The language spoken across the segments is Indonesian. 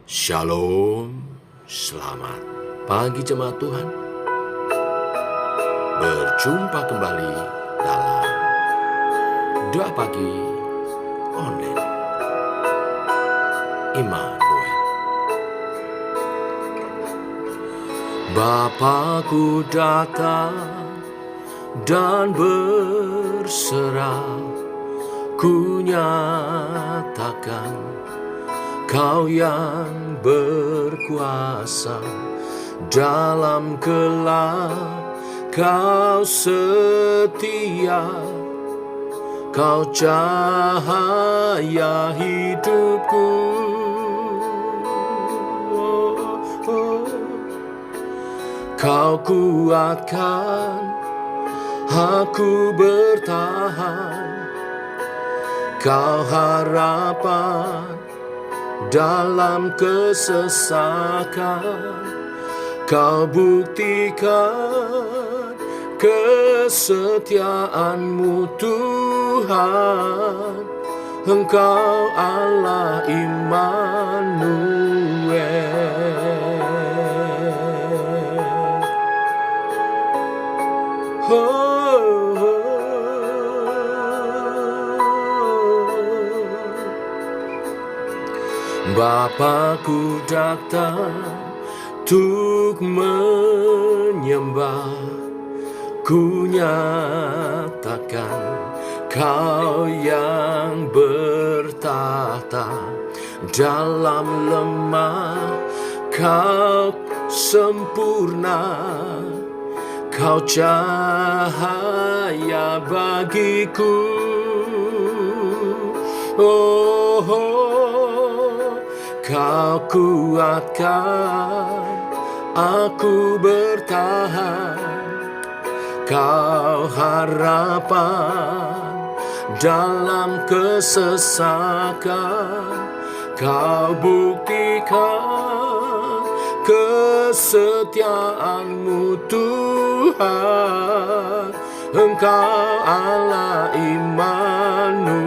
Shalom, selamat pagi jemaat Tuhan. Berjumpa kembali dalam Doa Pagi Online Immanuel. Bapa-Ku datang dan berserah, ku nyatakan Kau yang berkuasa dalam gelap, Kau setia, Kau cahaya hidupku. Kau kuatkan aku bertahan, Kau harapan dalam kesesakan. Kau buktikan kesetiaan-Mu Tuhan, Engkau Allah Immanuel. Bapa-Ku datang untuk menyembah, ku nyatakan Kau yang bertahta dalam lemah, Kau sempurna, Kau cahaya bagiku. Kau kuatkan aku bertahan, Kau harapan dalam kesesakan. Kau buktikan kesetiaan-Mu Tuhan, Engkau Allah Immanuel.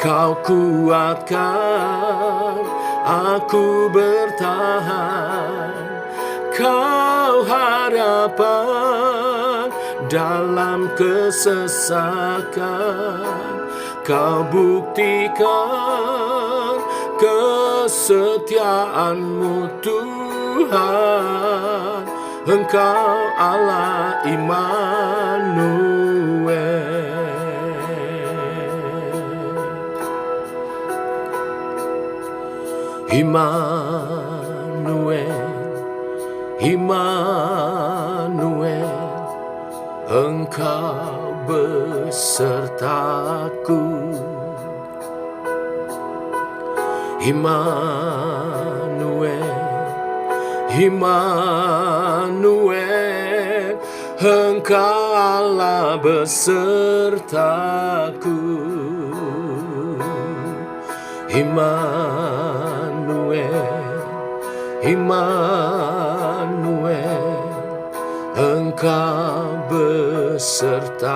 Kau kuatkan aku bertahan, Kau harapan dalam kesesakan. Kau buktikan kesetiaan-Mu Tuhan, Engkau Allah Immanuel. Immanuel, Immanuel, Engkau besertaku. Immanuel, Immanuel, Engkau Allah besertaku. Immanuel, Immanuel, Engkau besertaku.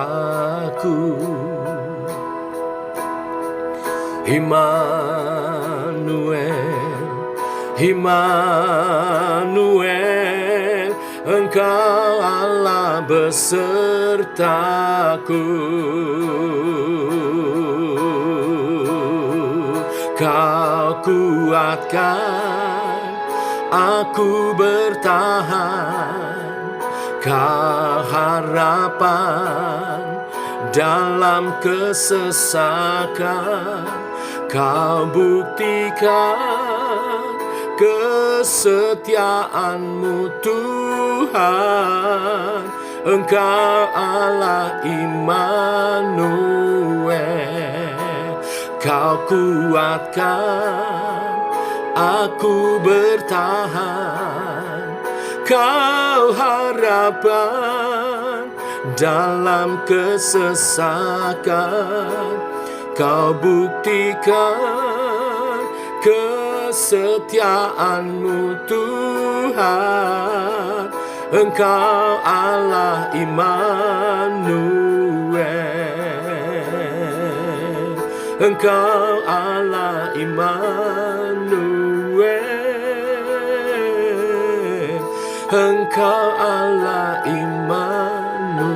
Immanuel, Immanuel, Engkau Allah besertaku. Kau kuatkan aku bertahan, Kau harapan dalam kesesakan. Kau buktikan kesetiaan-Mu Tuhan, Engkau Allah Immanuel. Kau kuatkan aku bertahan, Kau harapan dalam kesesakan. Kau buktikan kesetiaan-Mu Tuhan, Engkau Allah Immanuel. Engkau Allah Immanuel. Engkau Allah Immanuel.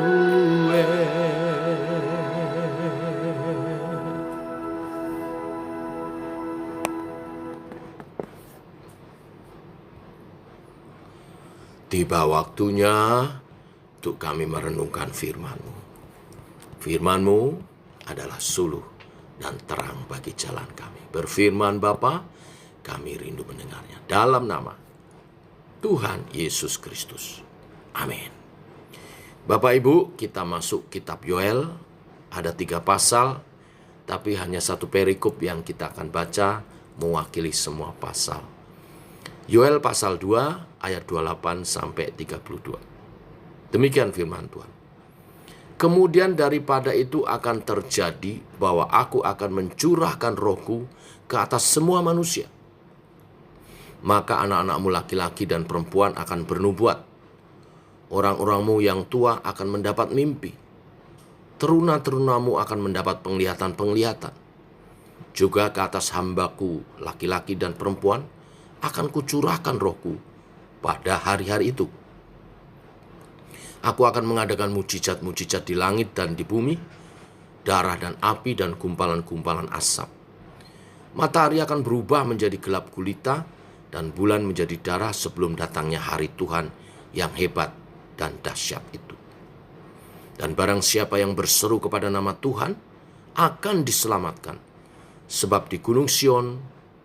Tiba waktunya untuk kami merenungkan firman-Mu. Firman-Mu adalah suluh dan terang bagi jalan kami. Berfirman Bapa, kami rindu mendengarnya. Dalam nama Tuhan Yesus Kristus. Amin. Bapak Ibu, kita masuk kitab Yoel. Ada 3 pasal, tapi hanya 1 perikop yang kita akan baca mewakili semua pasal. Yoel pasal 2 ayat 28 sampai 32. Demikian firman Tuhan. Kemudian daripada itu akan terjadi bahwa aku akan mencurahkan rohku ke atas semua manusia. Maka anak-anakmu laki-laki dan perempuan akan bernubuat. Orang-orangmu yang tua akan mendapat mimpi. Teruna-terunamu akan mendapat penglihatan-penglihatan. Juga ke atas hambaku laki-laki dan perempuan akan kucurahkan rohku pada hari-hari itu. Aku akan mengadakan mujizat-mujizat di langit dan di bumi, darah dan api dan gumpalan-gumpalan asap. Matahari akan berubah menjadi gelap gulita dan bulan menjadi darah sebelum datangnya hari Tuhan yang hebat dan dahsyat itu. Dan barang siapa yang berseru kepada nama Tuhan akan diselamatkan. Sebab di Gunung Sion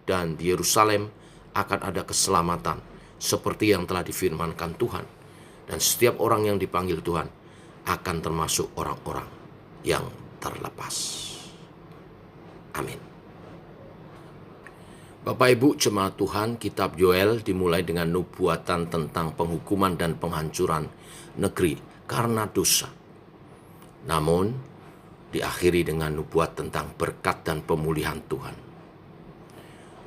dan di Yerusalem akan ada keselamatan seperti yang telah difirmankan Tuhan. Dan setiap orang yang dipanggil Tuhan akan termasuk orang-orang yang terlepas. Amin. Bapak Ibu jemaat Tuhan, kitab Yoel dimulai dengan nubuatan tentang penghukuman dan penghancuran negeri karena dosa. Namun, diakhiri dengan nubuat tentang berkat dan pemulihan Tuhan.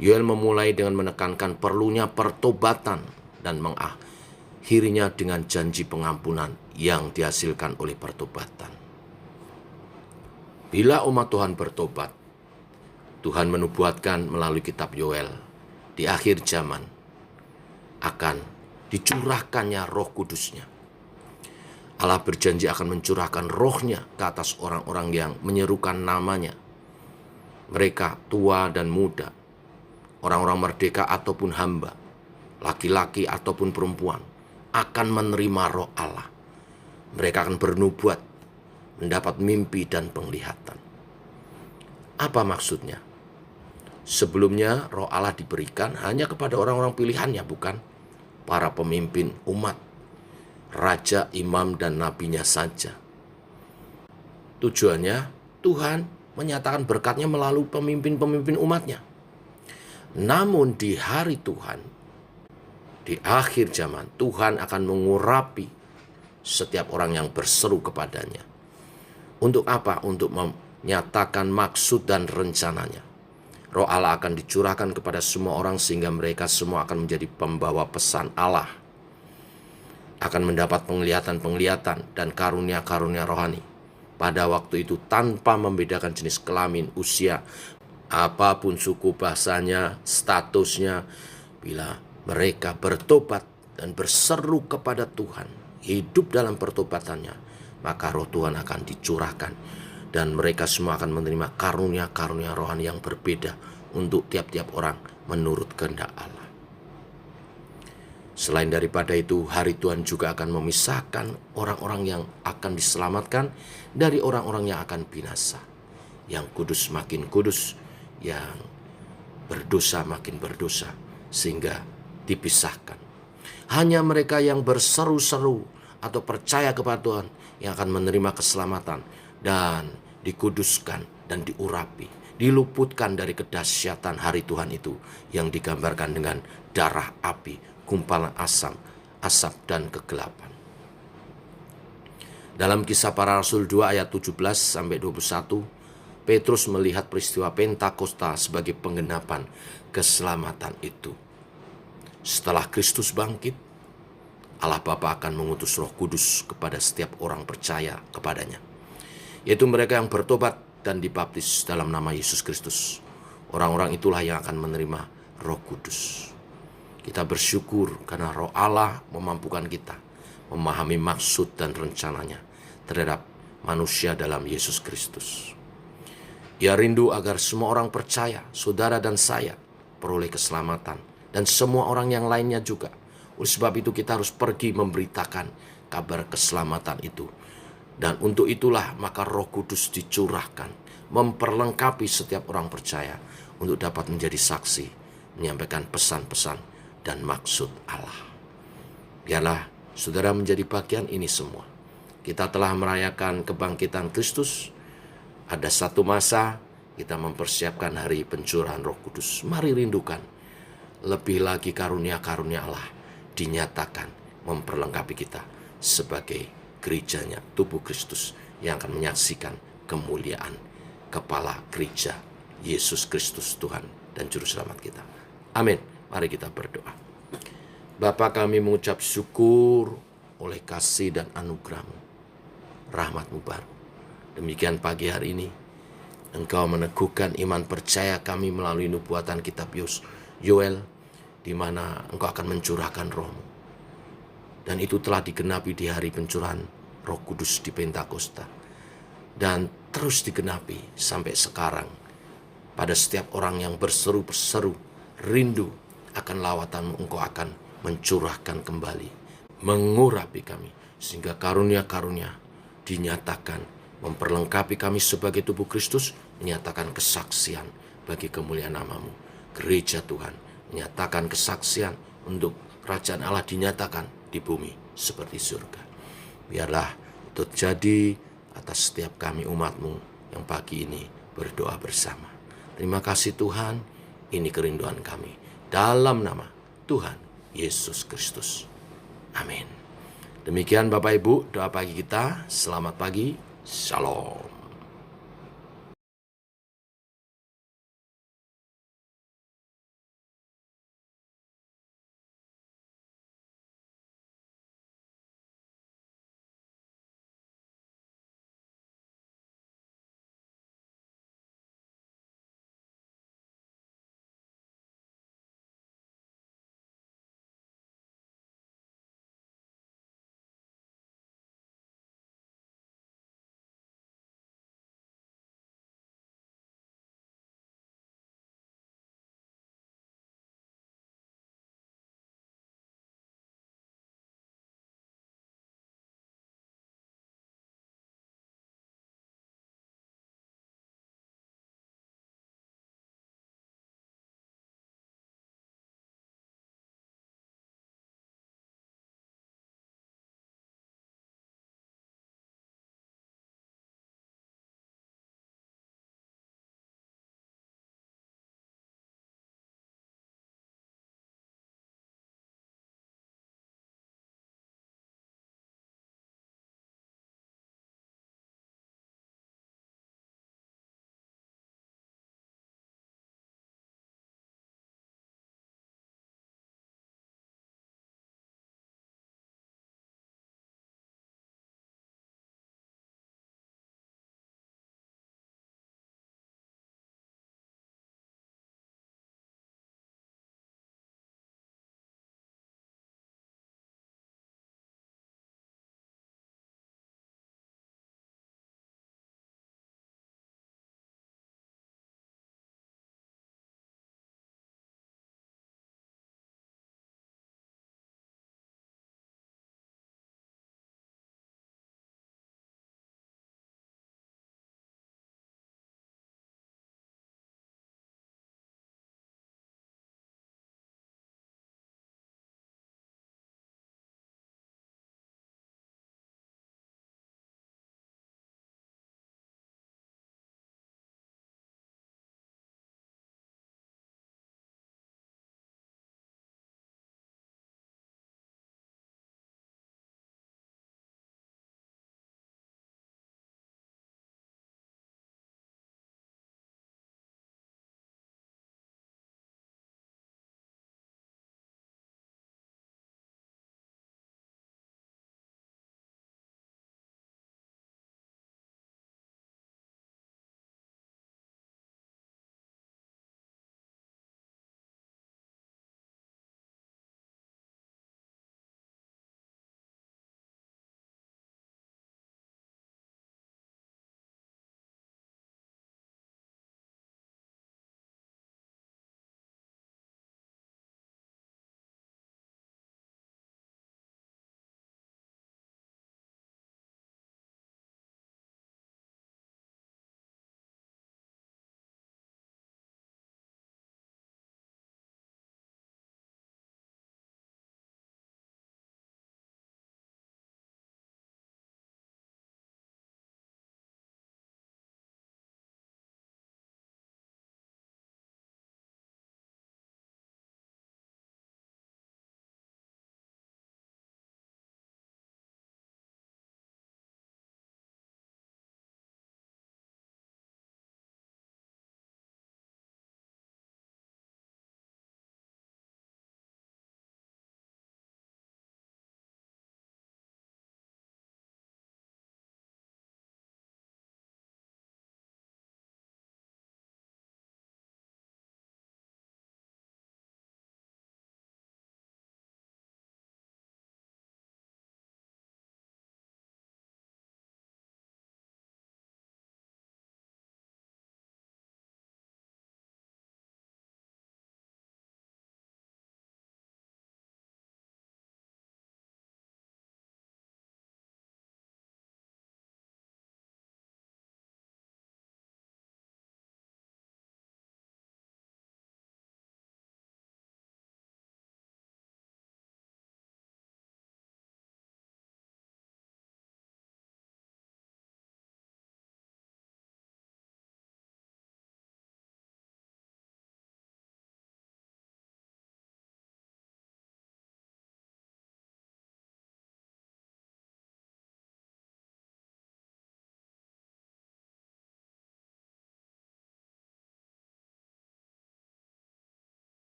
Yoel memulai dengan menekankan perlunya pertobatan dan mengakhirinya dengan janji pengampunan yang dihasilkan oleh pertobatan. Bila umat Tuhan bertobat, Tuhan menubuatkan melalui kitab Yoel, di akhir zaman akan dicurahkannya Roh Kudus-Nya. Allah berjanji akan mencurahkan roh-Nya ke atas orang-orang yang menyerukan nama-Nya. Mereka tua dan muda, orang-orang merdeka ataupun hamba, laki-laki ataupun perempuan, akan menerima roh Allah. Mereka akan bernubuat, mendapat mimpi dan penglihatan. Apa maksudnya? Sebelumnya roh Allah diberikan hanya kepada orang-orang pilihannya, bukan para pemimpin umat, raja, imam, dan nabinya saja. Tujuannya Tuhan menyatakan berkatnya melalui pemimpin-pemimpin umatnya. Namun di hari Tuhan, di akhir zaman, Tuhan akan mengurapi setiap orang yang berseru kepadanya. Untuk apa? Untuk menyatakan maksud dan rencananya. Roh Allah akan dicurahkan kepada semua orang sehingga mereka semua akan menjadi pembawa pesan Allah. Akan mendapat penglihatan-penglihatan dan karunia-karunia rohani. Pada waktu itu tanpa membedakan jenis kelamin, usia, apapun suku bahasanya, statusnya, bila mereka bertobat dan berseru kepada Tuhan, hidup dalam pertobatannya, maka roh Tuhan akan dicurahkan. Dan mereka semua akan menerima karunia-karunia rohani yang berbeda untuk tiap-tiap orang menurut kehendak Allah. Selain daripada itu, hari Tuhan juga akan memisahkan orang-orang yang akan diselamatkan dari orang-orang yang akan binasa. Yang kudus makin kudus, yang berdosa makin berdosa, sehingga dipisahkan. Hanya mereka yang berseru-seru atau percaya kepada Tuhan yang akan menerima keselamatan dan dikuduskan dan diurapi, diluputkan dari kedahsyatan hari Tuhan itu yang digambarkan dengan darah, api, gumpalan asap dan kegelapan. Dalam Kisah Para Rasul 2 ayat 17-21, Petrus melihat peristiwa Pentakosta sebagai penggenapan keselamatan itu. Setelah Kristus bangkit, Allah Bapa akan mengutus Roh Kudus kepada setiap orang percaya kepadanya, yaitu mereka yang bertobat dan dibaptis dalam nama Yesus Kristus. Orang-orang itulah yang akan menerima Roh Kudus. Kita bersyukur karena Roh Allah memampukan kita memahami maksud dan rencananya terhadap manusia dalam Yesus Kristus. Ia rindu agar semua orang percaya, saudara dan saya, peroleh keselamatan, dan semua orang yang lainnya juga. Oleh sebab itu kita harus pergi memberitakan kabar keselamatan itu. Dan untuk itulah maka Roh Kudus dicurahkan, memperlengkapi setiap orang percaya untuk dapat menjadi saksi, menyampaikan pesan-pesan dan maksud Allah. Biarlah saudara menjadi bagian ini semua. Kita telah merayakan kebangkitan Kristus. Ada satu masa kita mempersiapkan hari pencurahan Roh Kudus. Mari rindukan lebih lagi karunia-karunia Allah dinyatakan memperlengkapi kita sebagai gerejanya, tubuh Kristus yang akan menyaksikan kemuliaan kepala gereja Yesus Kristus Tuhan dan Juru Selamat kita. Amin. Mari kita berdoa. Bapa, kami mengucap syukur oleh kasih dan anugerah-Mu, rahmat-Mu baru. Demikian pagi hari ini, Engkau meneguhkan iman percaya kami melalui nubuatan kitab Yoel, di mana Engkau akan mencurahkan Roh-Mu. Dan itu telah digenapi di hari pencurahan Roh Kudus di Pentakosta. Dan terus digenapi sampai sekarang. Pada setiap orang yang berseru-seru, rindu akan lawatan-Mu, Engkau akan mencurahkan kembali, mengurapi kami, sehingga karunia-karunia dinyatakan, memperlengkapi kami sebagai tubuh Kristus, menyatakan kesaksian bagi kemuliaan nama-Mu. Gereja Tuhan menyatakan kesaksian untuk kerajaan Allah dinyatakan di bumi seperti surga. Biarlah itu terjadi atas setiap kami umat-Mu yang pagi ini berdoa bersama. Terima kasih Tuhan, ini kerinduan kami. Dalam nama Tuhan Yesus Kristus. Amin. Demikian Bapak Ibu doa pagi kita. Selamat pagi. Shalom.